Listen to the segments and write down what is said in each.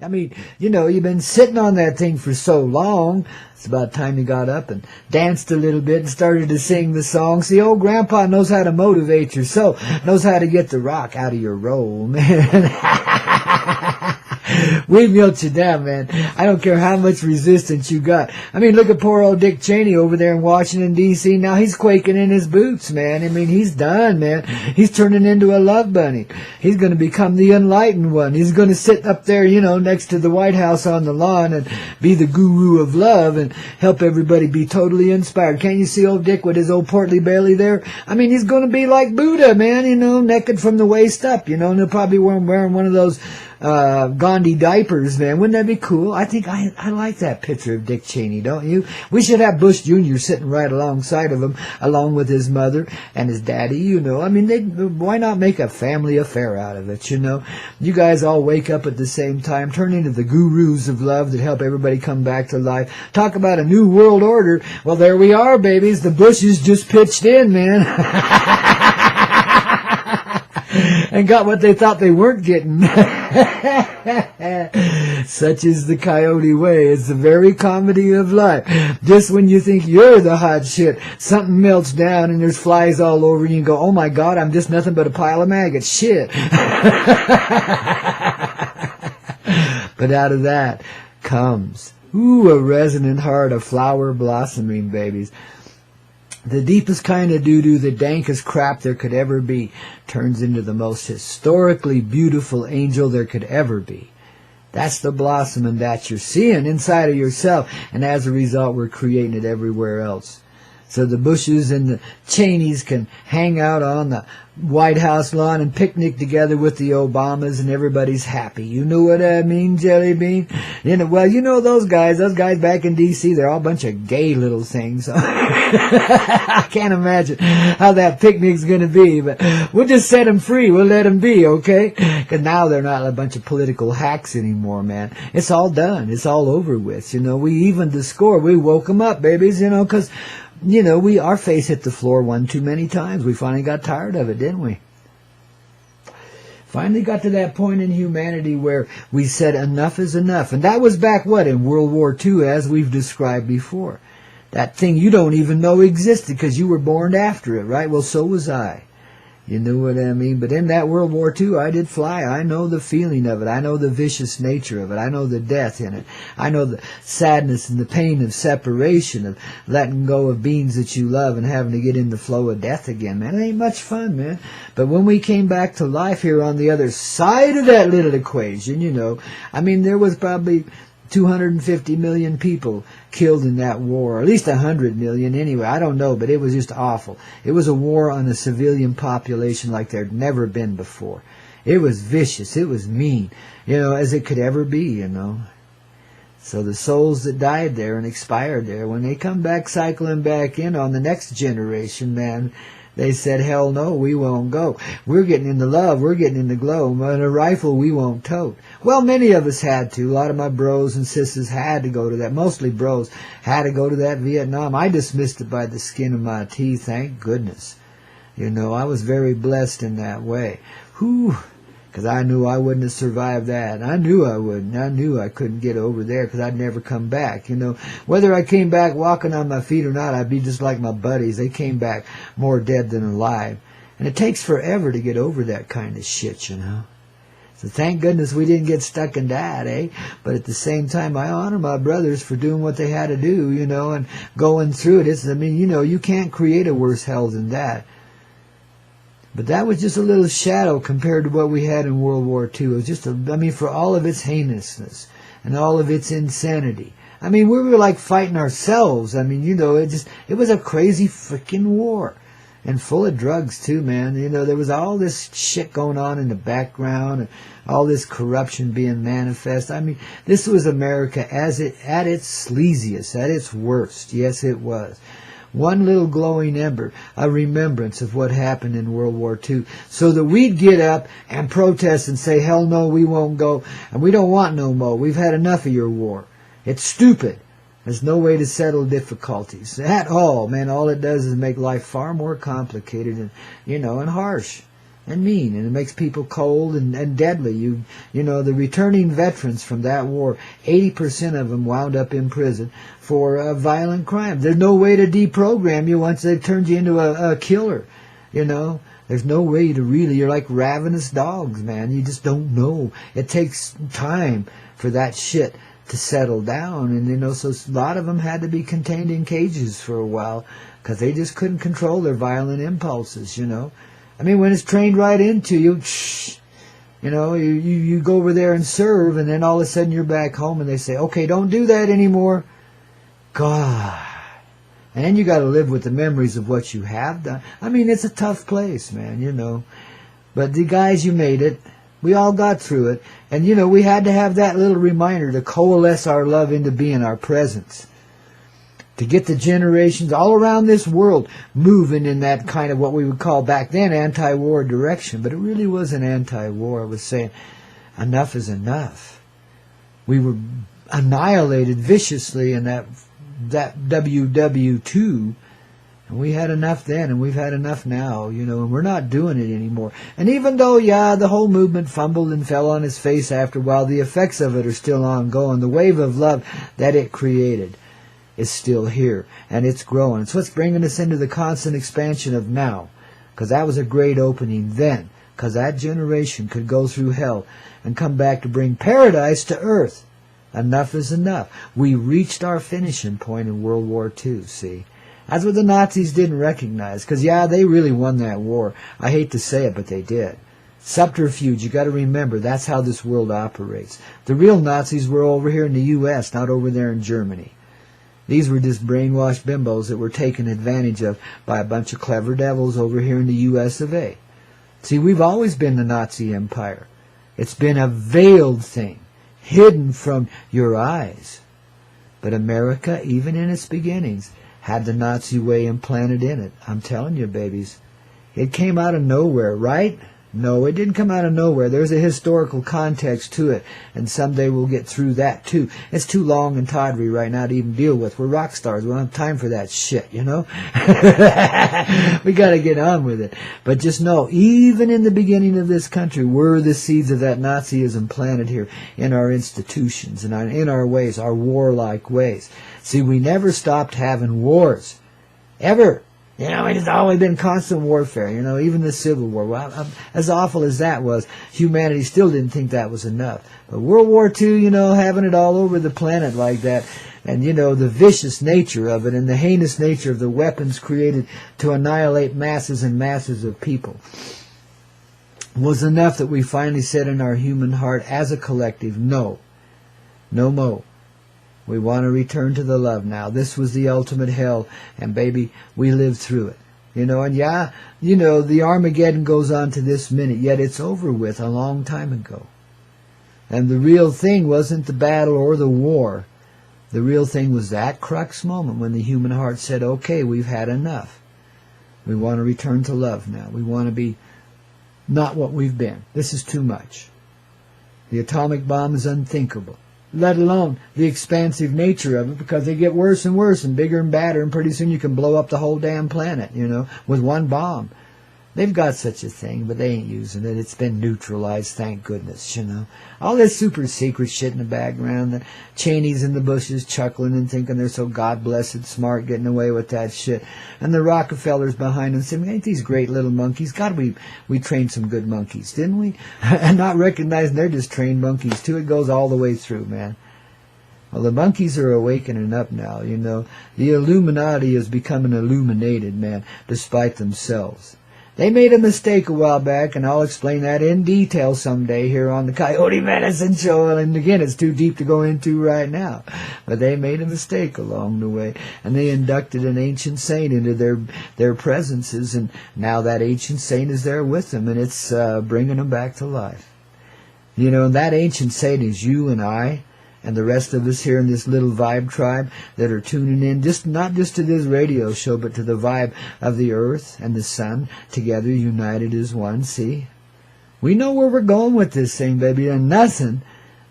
I mean, you know, you've been sitting on that thing for so long. It's about time you got up and danced a little bit and started to sing the song. See, old Grandpa knows how to motivate your soul, knows how to get the rock out of your roll, man. We milked you down, man. I don't care how much resistance you got. I mean, look at poor old Dick Cheney over there in Washington, D.C. Now he's quaking in his boots, man. I mean, he's done, man. He's turning into a love bunny. He's going to become the enlightened one. He's going to sit up there, you know, next to the White House on the lawn and be the guru of love and help everybody be totally inspired. Can't you see old Dick with his old portly belly there? I mean, he's going to be like Buddha, man, you know, naked from the waist up, you know, and he'll probably be wearing one of those Gandhi diapers, man. Wouldn't that be cool? I think I like that picture of Dick Cheney, don't you? We should have Bush Jr. sitting right alongside of him, along with his mother and his daddy, you know. I mean, why not make a family affair out of it, you know? You guys all wake up at the same time, turn into the gurus of love that help everybody come back to life. Talk about a new world order. Well, there we are, babies. The Bushes just pitched in, man. And got what they thought they weren't getting. Such is the Coyote way. It's the very comedy of life. Just when you think you're the hot shit, something melts down and there's flies all over you and you go, oh my God, I'm just nothing but a pile of maggots. Shit. But out of that comes, a resonant heart of flower blossoming, babies. The deepest kind of doo-doo, the dankest crap there could ever be, turns into the most historically beautiful angel there could ever be. That's the blossoming that you're seeing inside of yourself, and as a result, we're creating it everywhere else. So the Bushes and the Cheneys can hang out on the White House lawn and picnic together with the Obamas, and everybody's happy. You know what I mean, Jelly Bean? You know, well, you know those guys back in D.C., they're all a bunch of gay little things. I can't imagine how that picnic's going to be, but we'll just set them free. We'll let them be, okay? Because now they're not a bunch of political hacks anymore, man. It's all done. It's all over with. You know, we evened the score. We woke them up, babies, you know, because you know, our face hit the floor one too many times. We finally got tired of it, didn't we? Finally got to that point in humanity where we said enough is enough. And that was back, in World War II, as we've described before. That thing you don't even know existed because you were born after it, right? Well, so was I. You know what I mean? But in that World War II, I did fly. I know the feeling of it. I know the vicious nature of it. I know the death in it. I know the sadness and the pain of separation, of letting go of beings that you love and having to get in the flow of death again, man. It ain't much fun, man. But when we came back to life here on the other side of that little equation, you know, I mean, there was probably 250 million people killed in that war, or at least 100 million anyway. I don't know, but it was just awful. It was a war on a civilian population like there'd never been before. It was vicious. It was mean, you know, as it could ever be, you know. So the souls that died there and expired there, when they come back cycling back in on the next generation, man, they said, hell no, we won't go. We're getting in the love. We're getting in the glow. But a rifle we won't tote. Well, many of us had to. A lot of my bros and sisters had to go to that. Mostly bros had to go to that Vietnam. I dismissed it by the skin of my teeth, thank goodness. You know, I was very blessed in that way. Whew. Because I knew I wouldn't have survived that. I knew I wouldn't. I knew I couldn't get over there because I'd never come back. You know, whether I came back walking on my feet or not, I'd be just like my buddies. They came back more dead than alive. And it takes forever to get over that kind of shit, you know. So thank goodness we didn't get stuck in that, eh? But at the same time, I honor my brothers for doing what they had to do, you know, and going through it. I mean, you know, you can't create a worse hell than that. But that was just a little shadow compared to what we had in World War II. It was just, for all of its heinousness and all of its insanity. I mean, we were like fighting ourselves. I mean, you know, it was a crazy freaking war. And full of drugs, too, man. You know, there was all this shit going on in the background and all this corruption being manifest. I mean, this was America at its sleaziest, at its worst. Yes, it was. One little glowing ember, a remembrance of what happened in World War II, so that we'd get up and protest and say, hell no, we won't go, and we don't want no more. We've had enough of your war. It's stupid. There's no way to settle difficulties at all, man. All it does is make life far more complicated and, you know, and harsh. and mean, and it makes people cold and deadly. You know, the returning veterans from that war, 80% of them wound up in prison for a violent crime. There's no way to deprogram you once they've turned you into a killer, you know. There's no way to really, you're like ravenous dogs, man. You just don't know. It takes time for that shit to settle down, and you know, so a lot of them had to be contained in cages for a while because they just couldn't control their violent impulses, you know. I mean, when it's trained right into you, you know, you go over there and serve, and then all of a sudden you're back home, and they say, okay, don't do that anymore. God. And then you got to live with the memories of what you have done. I mean, it's a tough place, man, you know. But the guys, you made it. We all got through it. And, you know, we had to have that little reminder to coalesce our love into being our presence. To get the generations all around this world moving in that kind of what we would call back then anti-war direction. But it really wasn't anti-war. It was saying enough is enough. We were annihilated viciously in that WW2, and we had enough then, and we've had enough now, you know, and we're not doing it anymore. And even though, yeah, the whole movement fumbled and fell on its face after a while, the effects of it are still ongoing. The wave of love that it created is still here, and it's growing. It's what's bringing us into the constant expansion of now, because that was a great opening then, because that generation could go through hell and come back to bring paradise to earth. Enough is enough. We reached our finishing point in World War II, see. That's what the Nazis didn't recognize, because, yeah, they really won that war. I hate to say it, but they did. Subterfuge, you got to remember, that's how this world operates. The real Nazis were over here in the U.S., not over there in Germany. These were just brainwashed bimbos that were taken advantage of by a bunch of clever devils over here in the U.S. of A. See, we've always been the Nazi Empire. It's been a veiled thing, hidden from your eyes. But America, even in its beginnings, had the Nazi way implanted in it. I'm telling you, babies. It came out of nowhere, right? No, it didn't come out of nowhere. There's a historical context to it, and someday we'll get through that too. It's too long and tawdry right now to even deal with. We're rock stars. We don't have time for that shit, you know? We got to get on with it. But just know, even in the beginning of this country, were the seeds of that Nazism planted here in our institutions and in our ways, our warlike ways. See, we never stopped having wars. Ever. You know, it's always been constant warfare, you know, even the Civil War. Well, as awful as that was, humanity still didn't think that was enough. But World War II, you know, having it all over the planet like that, and, you know, the vicious nature of it and the heinous nature of the weapons created to annihilate masses and masses of people was enough that we finally said in our human heart as a collective, no, no more. We want to return to the love now. This was the ultimate hell, and baby, we lived through it. You know, and yeah, you know, the Armageddon goes on to this minute, yet it's over with a long time ago. And the real thing wasn't the battle or the war. The real thing was that crux moment when the human heart said, okay, we've had enough. We want to return to love now. We want to be not what we've been. This is too much. The atomic bomb is unthinkable. Let alone the expansive nature of it, because they get worse and worse and bigger and badder, and pretty soon you can blow up the whole damn planet, you know, with one bomb. They've got such a thing, but they ain't using it. It's been neutralized, thank goodness, you know. All this super secret shit in the background, the Cheneys in the bushes chuckling and thinking they're so God-blessed smart, getting away with that shit. And the Rockefellers behind them saying, ain't these great little monkeys? God, we trained some good monkeys, didn't we? And not recognizing they're just trained monkeys, too. It goes all the way through, man. Well, the monkeys are awakening up now, you know. The Illuminati is becoming illuminated, man, despite themselves. They made a mistake a while back, and I'll explain that in detail someday here on the Coyote Medicine Show. And again, it's too deep to go into right now. But they made a mistake along the way, and they inducted an ancient saint into their presences, and now that ancient saint is there with them, and it's bringing them back to life. You know, and that ancient saint is you and I, and the rest of us here in this little vibe tribe that are tuning in, not just to this radio show, but to the vibe of the earth and the sun, together united as one, see? We know where we're going with this thing, baby, and nothing,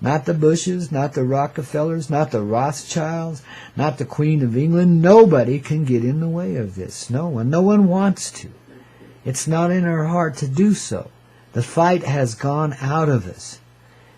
not the Bushes, not the Rockefellers, not the Rothschilds, not the Queen of England, nobody can get in the way of this. No one wants to. It's not in our heart to do so. The fight has gone out of us.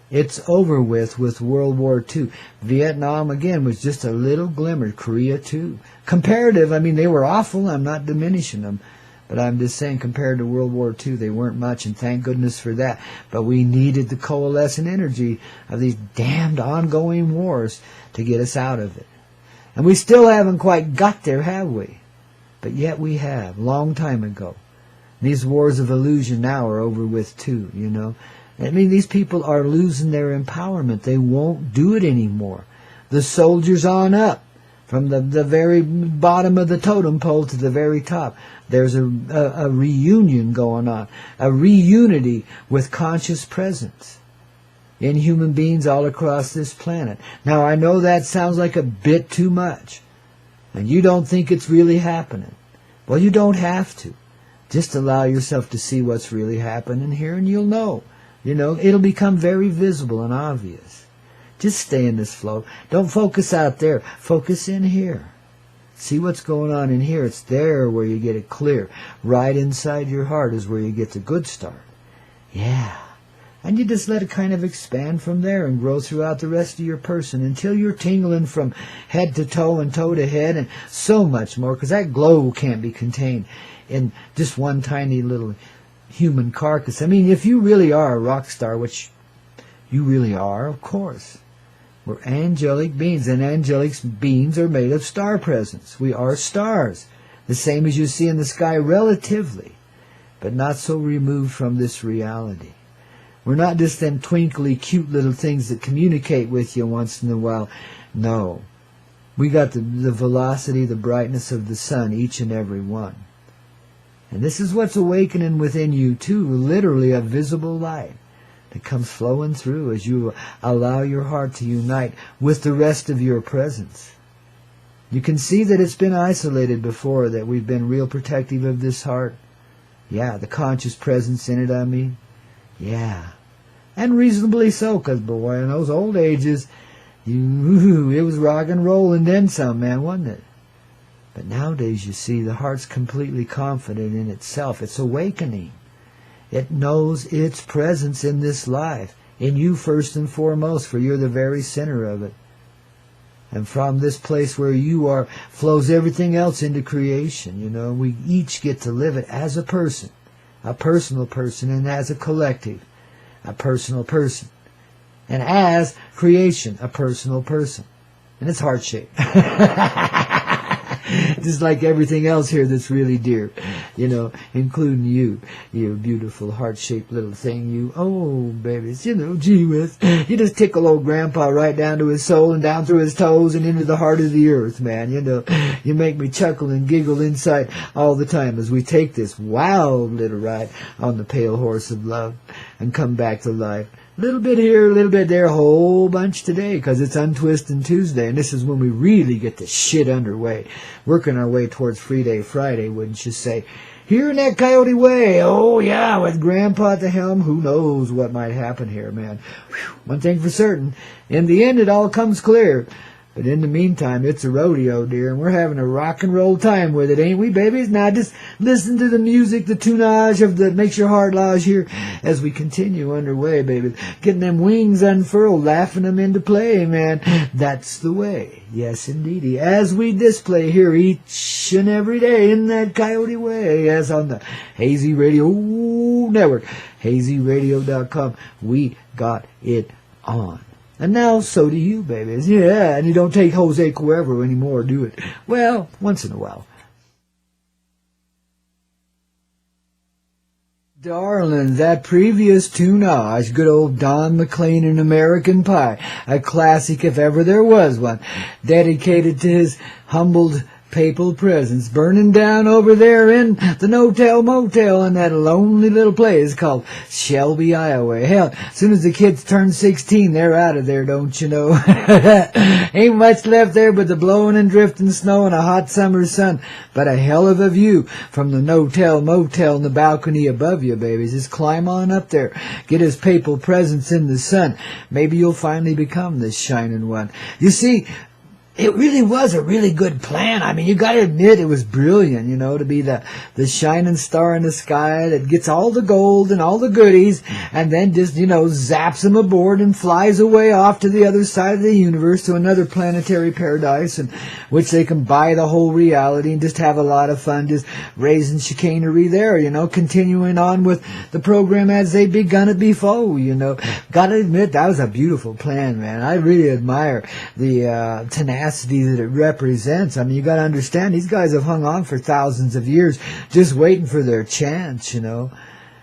It's over with World War II. Vietnam, again, was just a little glimmer. Korea, too. Comparative, I mean, they were awful. I'm not diminishing them. But I'm just saying, compared to World War II, they weren't much, and thank goodness for that. But we needed the coalescent energy of these damned ongoing wars to get us out of it. And we still haven't quite got there, have we? But yet we have, long time ago. These wars of illusion now are over with too, you know. I mean, these people are losing their empowerment. They won't do it anymore. The soldiers on up, from the very bottom of the totem pole to the very top, there's a reunion going on, a reunity with conscious presence in human beings all across this planet. Now, I know that sounds like a bit too much, and you don't think it's really happening. Well, you don't have to. Just allow yourself to see what's really happening here, and you'll know. You know, it'll become very visible and obvious. Just stay in this flow. Don't focus out there. Focus in here. See what's going on in here. It's there where you get it clear. Right inside your heart is where you get the good start. Yeah. And you just let it kind of expand from there and grow throughout the rest of your person until you're tingling from head to toe and toe to head and so much more, because that glow can't be contained in just one tiny little human carcass. I mean, if you really are a rock star, which you really are, of course, we're angelic beings, and angelic beings are made of star presence. We are stars, the same as you see in the sky relatively, but not so removed from this reality. We're not just them twinkly, cute little things that communicate with you once in a while. No. We got the velocity, the brightness of the sun, each and every one. And this is what's awakening within you, too, literally a visible light that comes flowing through as you allow your heart to unite with the rest of your presence. You can see that it's been isolated before, that we've been real protective of this heart. Yeah, the conscious presence in it, I mean. Yeah. And reasonably so, because, boy, in those old ages, it was rock and roll and then some, man, wasn't it? But nowadays, you see, the heart's completely confident in itself. It's awakening. It knows its presence in this life, in you first and foremost, for you're the very center of it. And from this place where you are flows everything else into creation. You know, we each get to live it as a person, a personal person, and as a collective, a personal person, and as creation, a personal person. And it's heart-shaped. Just like everything else here that's really dear, you know, including you, you beautiful heart-shaped little thing, you, oh, babies, you know, gee whiz. You just tickle old Grandpa right down to his soul and down through his toes and into the heart of the earth, man, you know. You make me chuckle and giggle inside all the time as we take this wild little ride on the pale horse of love and come back to life. A little bit here, a little bit there, a whole bunch today, because it's Untwisting Tuesday, and this is when we really get the shit underway. Working our way towards Free Day Friday, wouldn't you say? Here in that Coyote way, oh yeah, with Grandpa at the helm, who knows what might happen here, man. Whew. One thing for certain, in the end it all comes clear. But in the meantime, it's a rodeo, dear, and we're having a rock and roll time with it, ain't we, babies? Now just listen to the music, the tunage of the Makes Your Heart Lodge here as we continue underway, baby. Getting them wings unfurled, laughing them into play, man. That's the way. Yes, indeedy. As we display here each and every day in that Coyote way, as on the Hazy Radio Network, hazyradio.com, we got it on. And now, so do you, babies. Yeah, and you don't take Jose Cuervo anymore, do it? Well, once in a while. Darling, that previous tunage, good old Don McLean and American Pie, a classic if ever there was one, dedicated to his humbled papal presence, burning down over there in the no-tell motel in that lonely little place called Shelby, Iowa. Hell, as soon as the kids turn 16, they're out of there, don't you know? Ain't much left there but the blowing and drifting snow and a hot summer sun, but a hell of a view from the no-tell motel in the balcony above you, babies. Just climb on up there, get his papal presence in the sun. Maybe you'll finally become this shining one. You see, it really was a really good plan. I mean, you got to admit it was brilliant, you know, to be the shining star in the sky that gets all the gold and all the goodies and then just, you know, zaps them aboard and flies away off to the other side of the universe to another planetary paradise in which they can buy the whole reality and just have a lot of fun just raising chicanery there, you know, continuing on with the program as they begun it before, you know. Got to admit, that was a beautiful plan, man. I really admire the tenacity that it represents. I mean, you got to understand, these guys have hung on for thousands of years just waiting for their chance, you know.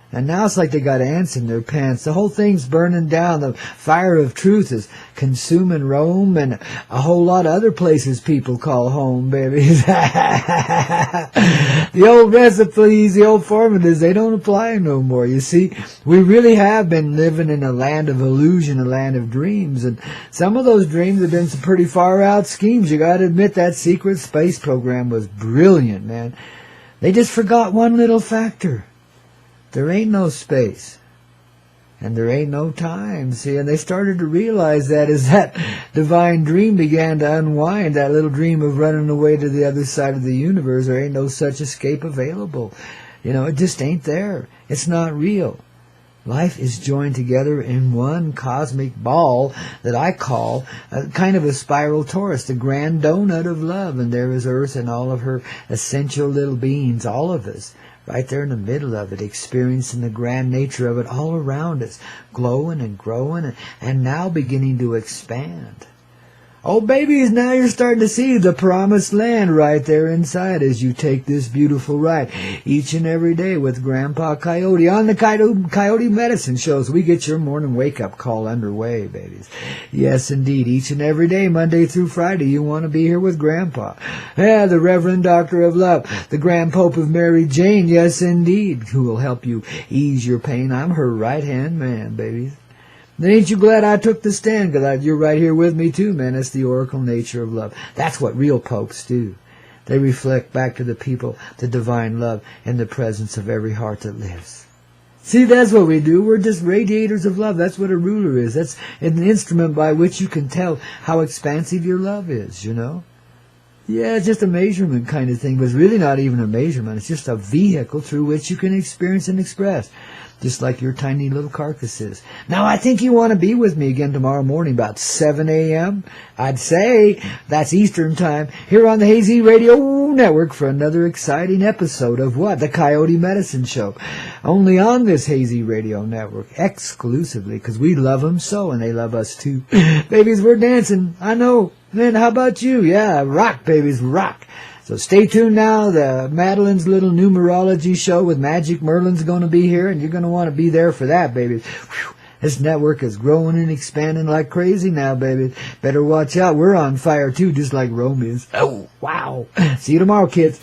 And now it's like they got ants in their pants. The whole thing's burning down. The fire of truth is consuming Rome and a whole lot of other places people call home, babies. The old recipes, the old formulas, they don't apply no more. You see, we really have been living in a land of illusion, a land of dreams. And some of those dreams have been some pretty far out schemes. You got to admit that secret space program was brilliant, man. They just forgot one little factor. There ain't no space, and there ain't no time, see, and they started to realize that as that divine dream began to unwind, that little dream of running away to the other side of the universe, there ain't no such escape available. You know, it just ain't there. It's not real. Life is joined together in one cosmic ball that I call a kind of a spiral torus, the grand donut of love, and there is Earth and all of her essential little beings, all of us, right there in the middle of it, experiencing the grand nature of it all around us, glowing and growing and now beginning to expand. Oh, babies, now you're starting to see the promised land right there inside as you take this beautiful ride each and every day with Grandpa Coyote on the Coyote Medicine Shows. We get your morning wake-up call underway, babies. Yes, indeed. Each and every day, Monday through Friday, you want to be here with Grandpa. Yeah, the Reverend Doctor of Love, the Grand Pope of Mary Jane, yes, indeed, who will help you ease your pain. I'm her right-hand man, babies. Then ain't you glad I took the stand? Because you're right here with me too, man. It's the oracle nature of love. That's what real popes do. They reflect back to the people the divine love in the presence of every heart that lives. See, that's what we do. We're just radiators of love. That's what a ruler is. That's an instrument by which you can tell how expansive your love is, you know. Yeah, it's just a measurement kind of thing, but it's really not even a measurement. It's just a vehicle through which you can experience and express, just like your tiny little carcass is. Now, I think you want to be with me again tomorrow morning about 7 a.m. I'd say that's Eastern Time here on the Hazy Radio Network for another exciting episode of what? The Coyote Medicine Show. Only on this Hazy Radio Network, exclusively, because we love them so, and they love us too. Babies, we're dancing. I know. Man, how about you? Yeah, rock, babies, rock. So stay tuned now. The Madeline's little numerology show with Magic Merlin's going to be here, and you're going to want to be there for that, baby. Whew. This network is growing and expanding like crazy now, baby. Better watch out. We're on fire, too, just like Rome is. Oh, wow. See you tomorrow, kids.